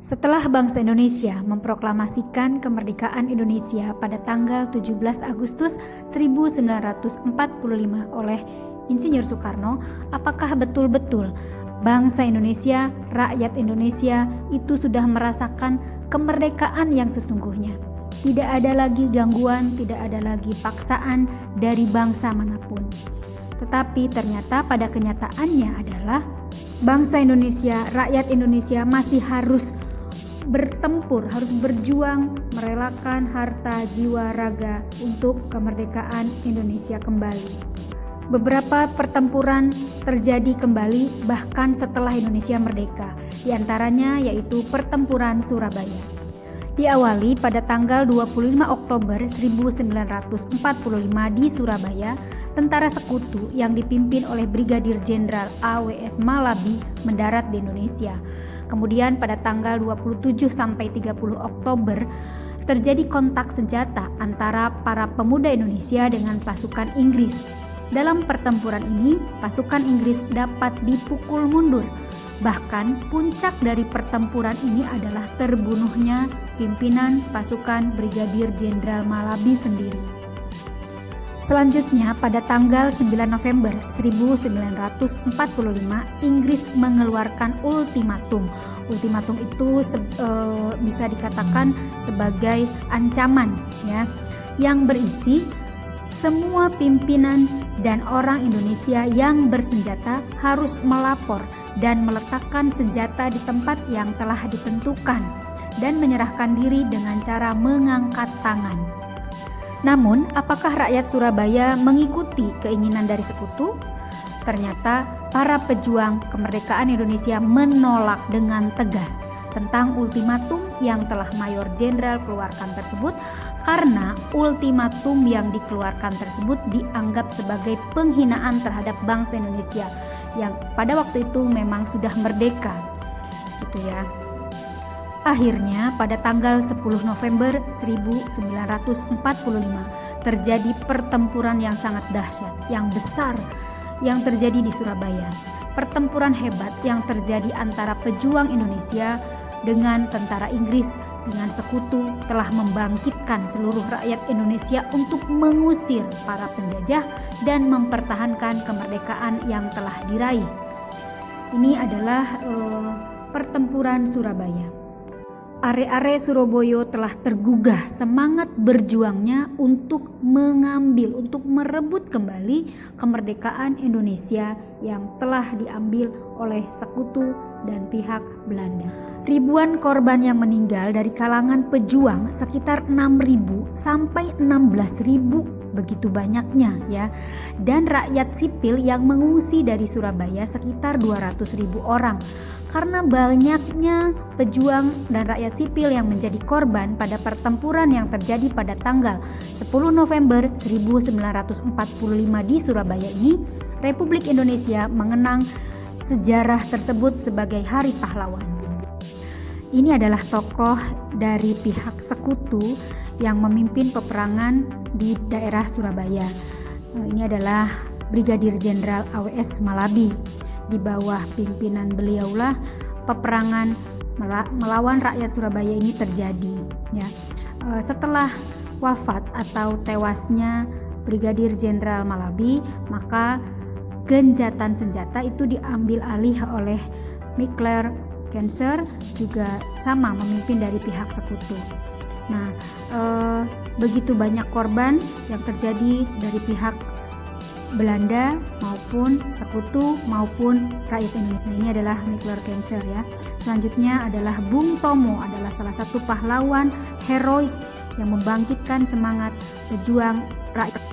Setelah bangsa Indonesia memproklamasikan kemerdekaan Indonesia pada tanggal 17 Agustus 1945 oleh Insinyur Soekarno, apakah betul-betul bangsa Indonesia, rakyat Indonesia itu sudah merasakan kemerdekaan yang sesungguhnya? Tidak ada lagi gangguan, tidak ada lagi paksaan dari bangsa manapun. Tetapi ternyata pada kenyataannya adalah bangsa Indonesia, rakyat Indonesia masih harus bertempur, harus berjuang, merelakan harta, jiwa, raga untuk kemerdekaan Indonesia kembali. Beberapa pertempuran terjadi kembali bahkan setelah Indonesia merdeka, di antaranya yaitu pertempuran Surabaya. Diawali pada tanggal 25 Oktober 1945 di Surabaya, tentara sekutu yang dipimpin oleh Brigadir Jenderal A.W.S. Malabi mendarat di Indonesia. Kemudian pada tanggal 27 sampai 30 Oktober terjadi kontak senjata antara para pemuda Indonesia dengan pasukan Inggris. Dalam pertempuran ini, pasukan Inggris dapat dipukul mundur. Bahkan puncak dari pertempuran ini adalah terbunuhnya pimpinan pasukan Brigadir Jenderal Malabi sendiri. Selanjutnya pada tanggal 9 November 1945 Inggris mengeluarkan ultimatum. Ultimatum itu bisa dikatakan sebagai ancaman ya, yang berisi semua pimpinan dan orang Indonesia yang bersenjata harus melapor dan meletakkan senjata di tempat yang telah ditentukan dan menyerahkan diri dengan cara mengangkat tangan. Namun, apakah rakyat Surabaya mengikuti keinginan dari sekutu? Ternyata para pejuang kemerdekaan Indonesia menolak dengan tegas tentang ultimatum yang telah Mayor Jenderal keluarkan tersebut, karena ultimatum yang dikeluarkan tersebut dianggap sebagai penghinaan terhadap bangsa Indonesia yang pada waktu itu memang sudah merdeka, gitu ya. Akhirnya pada tanggal 10 November 1945 terjadi pertempuran yang sangat dahsyat, yang besar yang terjadi di Surabaya. Pertempuran hebat yang terjadi antara pejuang Indonesia dengan tentara Inggris dengan sekutu telah membangkitkan seluruh rakyat Indonesia untuk mengusir para penjajah dan mempertahankan kemerdekaan yang telah diraih. Ini adalah pertempuran Surabaya. Are-are Surabaya telah tergugah semangat berjuangnya untuk mengambil, untuk merebut kembali kemerdekaan Indonesia yang telah diambil oleh sekutu dan pihak Belanda. Ribuan korban yang meninggal dari kalangan pejuang sekitar 6.000 sampai 16.000, begitu banyaknya ya. Dan rakyat sipil yang mengungsi dari Surabaya sekitar 200.000 orang. Karena banyaknya pejuang dan rakyat sipil yang menjadi korban pada pertempuran yang terjadi pada tanggal 10 November 1945 di Surabaya ini, Republik Indonesia mengenang sejarah tersebut sebagai Hari Pahlawan. Ini adalah tokoh dari pihak sekutu yang memimpin peperangan di daerah Surabaya. Ini adalah Brigadir Jenderal A.W.S. Malabi. Di bawah pimpinan beliaulah peperangan melawan rakyat Surabaya ini terjadi ya. Setelah wafat atau tewasnya Brigadir Jenderal Malabi, maka genjatan senjata itu diambil alih oleh Mikler Kenser, juga sama memimpin dari pihak sekutu. Nah, begitu banyak korban yang terjadi dari pihak Belanda maupun sekutu maupun rakyat Indonesia. Nah, ini adalah Mikler Kenser ya. Selanjutnya adalah Bung Tomo, adalah salah satu pahlawan heroik yang membangkitkan semangat pejuang rakyat.